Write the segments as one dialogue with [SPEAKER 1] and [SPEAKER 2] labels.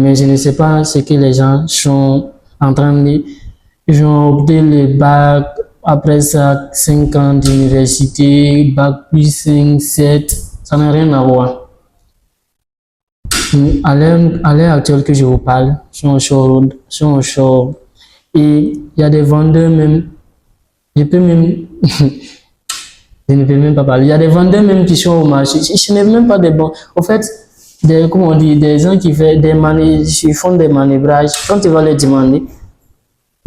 [SPEAKER 1] Mais je ne sais pas ce que les gens sont en train de... Ils ont obtenu le bac, après ça, 5 ans d'université, bac plus 5, 7, ça n'a rien à voir. À l'heure actuelle que je vous parle, sont au showroom. Et il y a des vendeurs même, je peux même, je ne peux même pas parler. Il y a des vendeurs même qui sont au marché. Ce n'est même pas des bons. En fait, comment on dit, des gens qui font des manœuvrages. Quand tu vas les demander,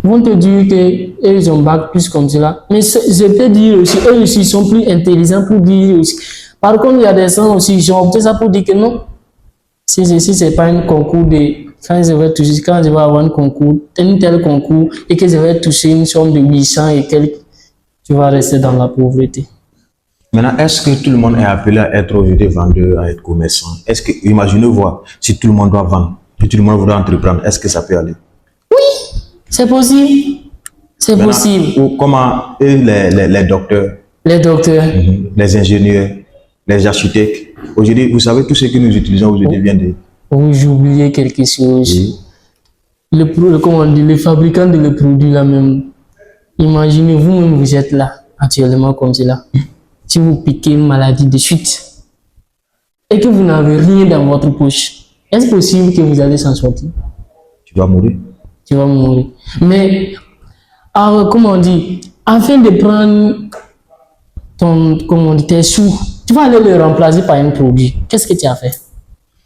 [SPEAKER 1] ils vont te dire qu'ils ont bac plus comme cela. Mais je peux dire aussi, eux aussi, ils sont plus intelligents pour dire aussi. Par contre, il y a des gens aussi, ils ont opté ça pour dire que non. Si c'est pas un concours de, quand je vais avoir un concours, un tel concours, et que je vais toucher une somme de 800 et quelques, tu vas rester dans la pauvreté.
[SPEAKER 2] Maintenant, est-ce que tout le monde est appelé à être aujourd'hui vendeur, à être commerçant? Est-ce que, imaginez voir, si tout le monde doit vendre, si tout le monde voudrait entreprendre, est-ce que ça peut aller?
[SPEAKER 1] Oui, c'est possible. C'est possible.
[SPEAKER 2] Ou comment les docteurs, les ingénieurs, les architectes, aujourd'hui, vous savez, tout ce que nous utilisons aujourd'hui vient de...
[SPEAKER 1] Oui, j'ai oublié quelque chose. Oui. Comment on dit, le fabricant de le produit là même. Imaginez, vous-même, vous êtes là, actuellement comme cela. Si vous piquez une maladie de suite et que vous n'avez rien dans votre poche, est-ce possible que vous allez s'en sortir?
[SPEAKER 2] Tu vas mourir.
[SPEAKER 1] Tu vas mourir. Mais, comment on dit, afin de prendre tes sous, tu vas aller le remplacer par un produit. Qu'est-ce que tu as fait?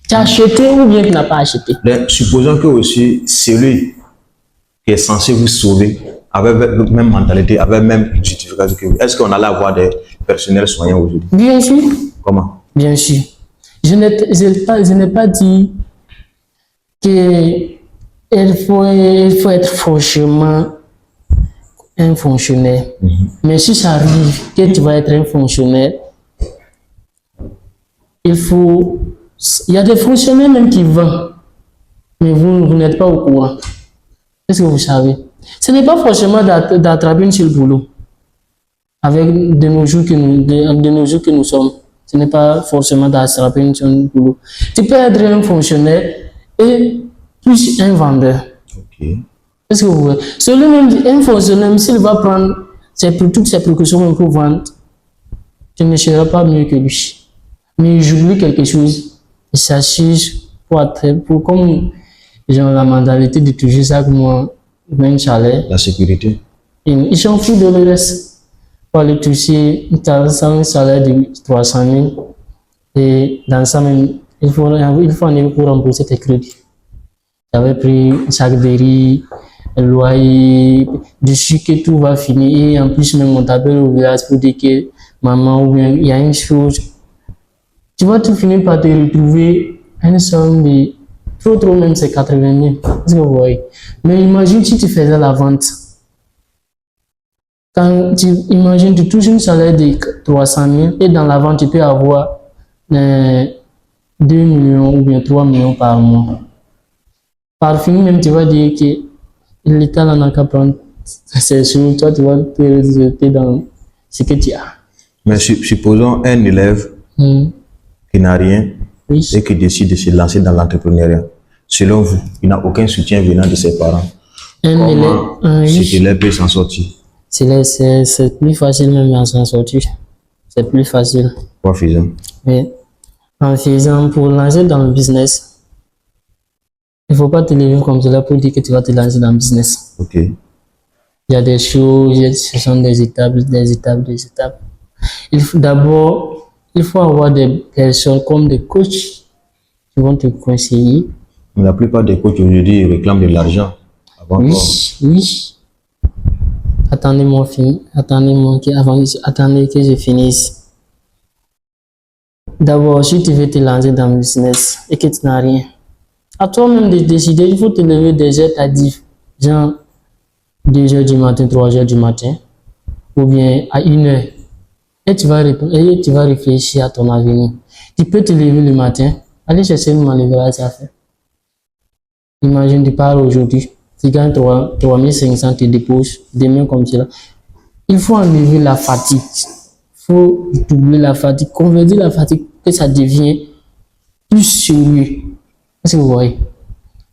[SPEAKER 1] Tu as acheté ou bien tu n'as pas acheté?
[SPEAKER 2] Supposons que aussi celui qui est censé vous sauver avait la même mentalité, avait la même justification que vous. Est-ce qu'on allait avoir des personnels soignants aujourd'hui?
[SPEAKER 1] Bien sûr.
[SPEAKER 2] Comment?
[SPEAKER 1] Bien sûr. Je n'ai pas dit qu'il faut être forcément un fonctionnaire. Mais si ça arrive que tu vas être un fonctionnaire, il y a des fonctionnaires même qui vendent, mais vous n'êtes pas au courant. Est-ce que vous savez? Ce n'est pas forcément d'attraper un seul boulot. Avec de nos jours que nous sommes, ce n'est pas forcément d'attraper un seul boulot. Tu peux être un fonctionnaire et plus un vendeur.
[SPEAKER 2] Ok.
[SPEAKER 1] Est-ce que vous voyez? Celui-même, un fonctionnaire, s'il va prendre toutes ses précautions pour vendre, tu ne seras pas mieux que lui. Mais j'oublie quelque chose. Il s'assise pour comme genre la mentalité de toujours chaque mois, un chalet.
[SPEAKER 2] La sécurité.
[SPEAKER 1] Ils s'en foutent de le reste. Pour aller toucher un salaire de 300 000. Et dans ça même, il faut en pour rembourser tes crédits. J'avais pris un sac de riz, un loyer, dessus que tout va finir. Et en plus, même on t'appelle au village pour dire que maman ou bien il y a une chose. Tu vas tout finir par te retrouver une somme de trop même c'est 80 000. Est-ce que vous voyez? Mais imagine si tu faisais la vente. Imagine tu touches un salaire de 300 000 et dans la vente tu peux avoir 2 millions ou bien 3 millions par mois. Par fin même tu vas dire que l'État n'a qu'à prendre ses sous, toi tu vas te résulter dans ce que tu as.
[SPEAKER 2] Mais supposons un élève qui n'a rien et qui décide de se lancer dans l'entrepreneuriat. Selon vous, il n'a aucun soutien venant de ses parents. Comment cet élève peut s'en sortir?
[SPEAKER 1] C'est plus facile même à s'en sortir. C'est plus facile.
[SPEAKER 2] Quoi faisant?
[SPEAKER 1] Oui. En faisant pour lancer dans le business, il ne faut pas te lever comme cela pour dire que tu vas te lancer dans le business.
[SPEAKER 2] Ok.
[SPEAKER 1] Il y a des choses, ce sont des étapes. D'abord, il faut avoir des personnes comme des coachs qui vont te conseiller.
[SPEAKER 2] Mais la plupart des coachs aujourd'hui réclament de l'argent.
[SPEAKER 1] Oui. Attendez que je finisse. D'abord, si tu veux te lancer dans le business et que tu n'as rien, à toi-même de décider, il faut te lever des heures tardives, genre 2 heures du matin, 3 heures du matin, ou bien à 1 heure. Et tu vas réfléchir à ton avenir. Tu peux te lever le matin, aller chercher une manœuvrage à faire. Imagine, tu pars aujourd'hui, tu gagnes 3 500, tu déposes, demain comme cela. Il faut enlever la fatigue. Il faut doubler la fatigue, convertir la fatigue, que ça devient plus sérieux. Est-ce que vous voyez?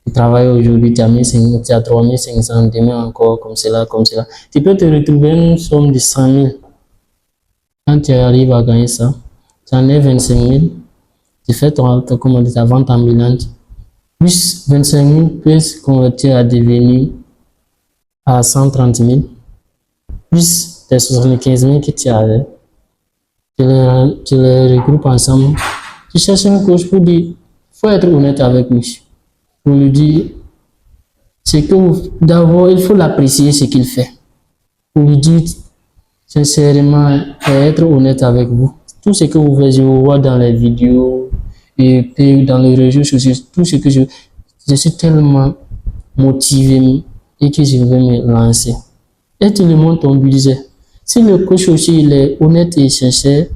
[SPEAKER 1] Tu travailles aujourd'hui, tu as 3500, demain encore, comme cela, comme cela. Tu peux te retrouver une somme de 100 000. Quand tu arrives à gagner ça, tu en es 25 000, tu fais ta vente ambulante, plus 25 000 peut se convertir à devenir à 130 000, plus tes 75 000 que tu avais. Tu les regroupes ensemble. Tu cherches un coach pour dire, il faut être honnête avec lui. Pour lui dire, c'est que d'abord, il faut l'apprécier ce qu'il fait. Pour lui dire, sincèrement, être honnête avec vous. Tout ce que vous faites, je vous vois dans les vidéos et puis dans les réseaux sociaux, tout ce que je suis tellement motivé et que je vais me lancer. Et tu lui montres ton budget. Si le coach aussi il est honnête et sincère,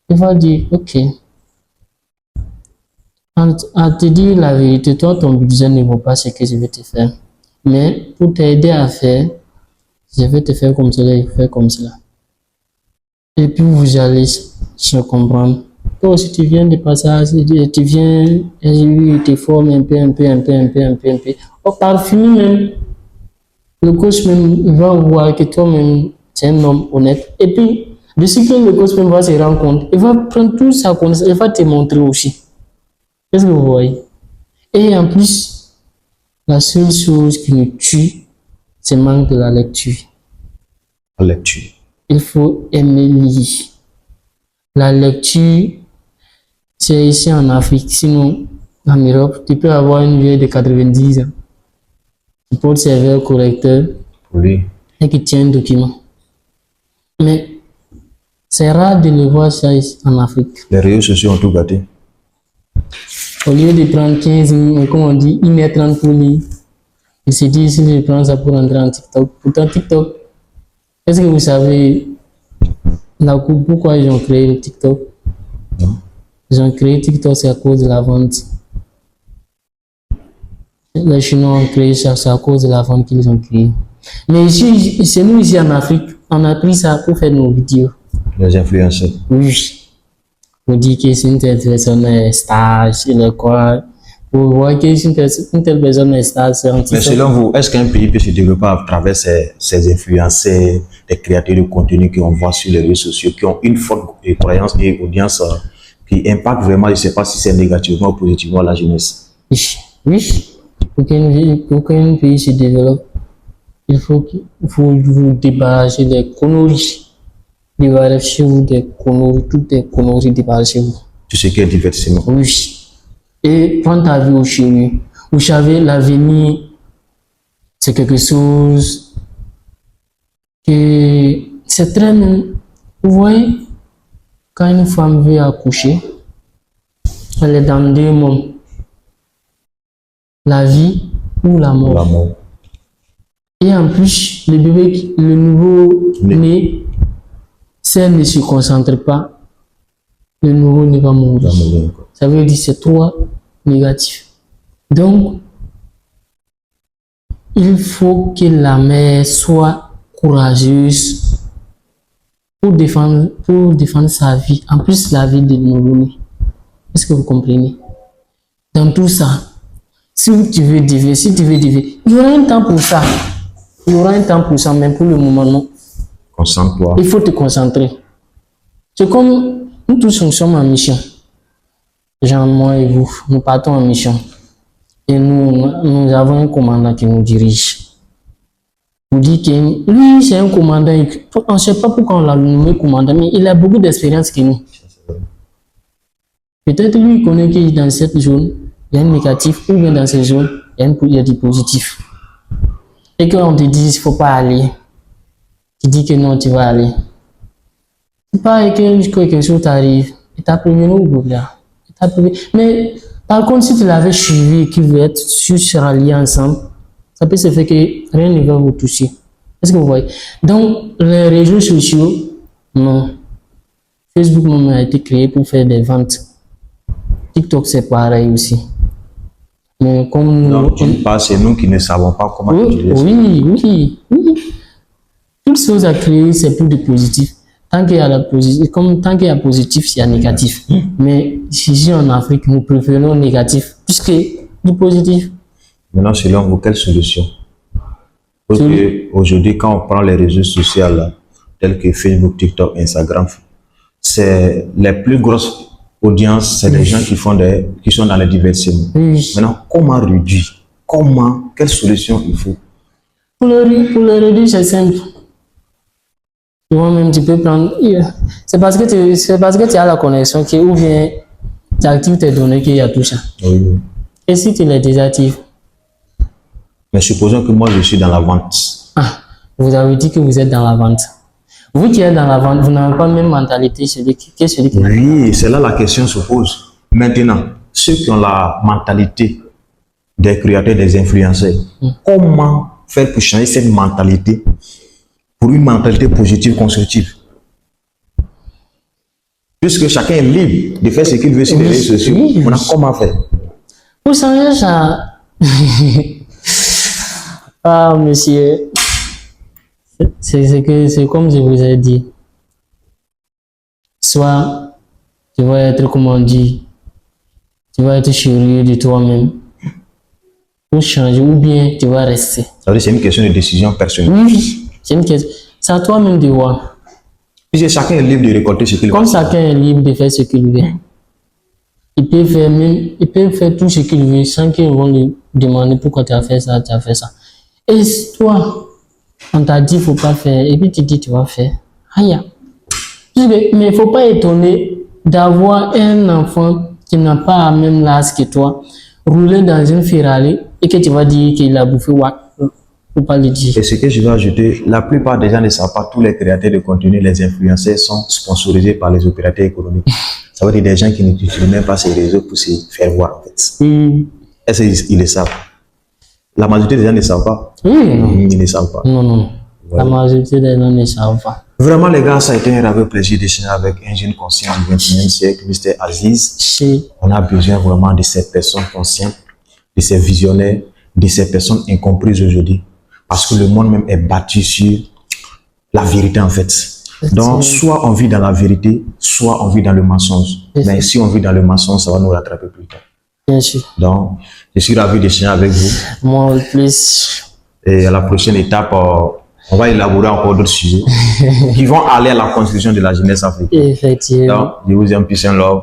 [SPEAKER 1] il va dire, ok, à te dire la vérité, toi, ton budget ne vaut pas ce que je vais te faire. Mais pour t'aider à faire, je vais te faire comme cela et faire comme cela. Et puis vous allez se comprendre. Toi, si tu viens de passage, tu viens, il te forme un peu. Au parfum même, le coach même il va voir que toi-même, tu es un homme honnête. Et puis, de ce que le coach même va se rendre compte, il va prendre tout sa connaissance, il va te montrer aussi. Qu'est-ce que vous voyez? Et en plus, la seule chose qui nous tue, c'est le manque de la lecture.
[SPEAKER 2] La lecture.
[SPEAKER 1] Il faut aimer lire. La lecture, c'est ici en Afrique. Sinon, en Europe, tu peux avoir une vieille de 90 ans qui porte ses verres correcteurs et qui tient un document. Mais c'est rare de le voir ça ici en Afrique.
[SPEAKER 2] Les réseaux sociaux ont tout gâté.
[SPEAKER 1] Au lieu de prendre 15 minutes, comme on dit, 1h30 pour lire, il se dit si je prends ça pour entrer en TikTok. Pourtant, TikTok, est-ce que vous savez pourquoi ils ont créé le TikTok?
[SPEAKER 2] Non.
[SPEAKER 1] Ils ont créé TikTok, c'est à cause de la vente. Les Chinois ont créé ça, c'est à cause de la vente qu'ils ont créé. Mais ici, c'est nous ici en Afrique, on a pris ça pour faire nos vidéos.
[SPEAKER 2] Les influenceurs.
[SPEAKER 1] Oui. Pour dire que si une telle personne est star, il quoi. Pour voir que si une telle personne est star, c'est un petit.
[SPEAKER 2] Mais selon vous, est-ce qu'un pays peut se développer à travers ces influenceurs, des créateurs de contenu qu'on voit sur les réseaux sociaux, qui ont une forte croyance et audience qui impacte vraiment, je ne sais pas si c'est négativement ou positivement la jeunesse?
[SPEAKER 1] Oui. Pour qu'un pays se développe, il faut vous débarrasser des conneries. Débarrassez-vous des conneries, toutes les conneries, débarrassez-vous.
[SPEAKER 2] Tout ce qui est divertissement.
[SPEAKER 1] Oui. Et prends ta vie au sérieux. Vous savez, l'avenir, c'est quelque chose que c'est très... Vous voyez, quand une femme veut accoucher, elle est dans deux mondes. La vie ou la mort.
[SPEAKER 2] La mort.
[SPEAKER 1] Et en plus, le bébé, le nouveau-né, si elle ne se concentre pas, le nouveau-né va mourir. Ça veut dire que c'est trop négatif. Donc, il faut que la mère soit courageuse pour défendre sa vie, en plus la vie de nouveau-né. Est-ce que vous comprenez? Dans tout ça, si tu veux dévier, il y aura un temps pour ça. Il y aura un temps pour ça, mais pour le moment, non.
[SPEAKER 2] Concentre-toi.
[SPEAKER 1] Il faut te concentrer. C'est comme nous tous nous sommes en mission. Jean, moi et vous, nous partons en mission. Et nous avons un commandant qui nous dirige. Vous dites que lui, c'est un commandant. On ne sait pas pourquoi on l'a nommé commandant, mais il a beaucoup d'expérience que nous. Peut-être lui, il connaît que dans cette zone, il y a un négatif, ou bien dans cette zone, il y a du positif. Et qu'on te dit, il ne faut pas aller. Tu dis que non, tu vas aller. C'est pas que quelque chose t'arrive. Et t'as prévenu ou bien. Mais par contre, si tu l'avais suivi et qu'il veut être se rallier ensemble, ça peut se faire que rien ne va vous toucher. Est-ce que vous voyez? Donc, les réseaux sociaux, non. Facebook même a été créé pour faire des ventes. TikTok, c'est pareil aussi. Mais comme
[SPEAKER 2] donc, c'est nous qui ne savons pas comment utiliser ça.
[SPEAKER 1] Oui. Toute chose à créer, c'est pour du positif. Tant qu'il y a positif, il y a négatif. Mais ici en Afrique, nous préférons négatif plus que du positif.
[SPEAKER 2] Maintenant, selon vous, quelle solution? Parce que aujourd'hui, quand on prend les réseaux sociaux là, tels que Facebook, TikTok, Instagram, c'est les plus grosses audiences, c'est des gens qui sont dans les divertissements. Maintenant, comment réduire? Quelle solution il faut?
[SPEAKER 1] Pour le réduire, c'est simple. Toi-même, tu peux prendre. C'est parce que tu as la connexion ou bien tu actives tes données qu'il y a tout ça.
[SPEAKER 2] Oui.
[SPEAKER 1] Et si tu les désactives?
[SPEAKER 2] Mais supposons que moi je suis dans la vente.
[SPEAKER 1] Ah, vous avez dit que vous êtes dans la vente. Vous qui êtes dans la vente, vous n'avez pas la même mentalité que celui qui.
[SPEAKER 2] Oui, c'est là la question se pose. Maintenant, ceux qui ont la mentalité des créateurs, des influenceurs, comment faire pour changer cette mentalité pour une mentalité positive, constructive? Puisque chacun est libre de faire ce qu'il veut sur les réseaux sociaux. On a comment faire?
[SPEAKER 1] Pour changer ça. Ah, monsieur. C'est comme je vous ai dit. Soit tu vas être, comme on dit, tu vas être curieux de toi-même pour changer, ou bien tu vas rester.
[SPEAKER 2] C'est une question de décision personnelle.
[SPEAKER 1] Oui, c'est une question. C'est à toi-même de voir.
[SPEAKER 2] Puisque chacun est libre de récolter ce qu'il veut.
[SPEAKER 1] Comme chacun est libre de faire ce qu'il veut. Il peut faire tout ce qu'il veut sans qu'ils vont lui demander pourquoi tu as fait ça, tu as fait ça. Et toi, on t'a dit qu'il ne faut pas faire, et puis tu dis tu vas faire. Aïe. Mais il ne faut pas étonner d'avoir un enfant qui n'a pas le même âge que toi, rouler dans une Ferrari, et que tu vas dire qu'il a bouffé wack. Faut pas le dire.
[SPEAKER 2] Et ce que je vais ajouter, la plupart des gens ne savent pas, tous les créateurs de contenu, les influenceurs sont sponsorisés par les opérateurs économiques. Ça veut dire des gens qui n'utilisent même pas ces réseaux pour se faire voir, en fait. Est-ce qu'ils le savent? La majorité des gens ne savent pas. Ils ne savent pas.
[SPEAKER 1] Non. Voilà. La majorité des gens ne savent pas.
[SPEAKER 2] Vraiment, les gars, ça a été un vrai plaisir d'échanger avec un jeune conscient du 21e siècle, Mr. Aziz. On a besoin vraiment de ces personnes conscientes, de ces visionnaires, de ces personnes incomprises aujourd'hui. Parce que le monde même est bâti sur la vérité, en fait. Donc, soit on vit dans la vérité, soit on vit dans le mensonge. Mais si on vit dans le mensonge, ça va nous rattraper plus tard.
[SPEAKER 1] Bien sûr.
[SPEAKER 2] Donc, je suis ravi d'échanger avec vous.
[SPEAKER 1] Moi, plus.
[SPEAKER 2] Et à la prochaine étape, on va élaborer encore d'autres sujets qui vont aller à la construction de la jeunesse africaine.
[SPEAKER 1] Effectivement.
[SPEAKER 2] Donc, je vous aime, peace and love.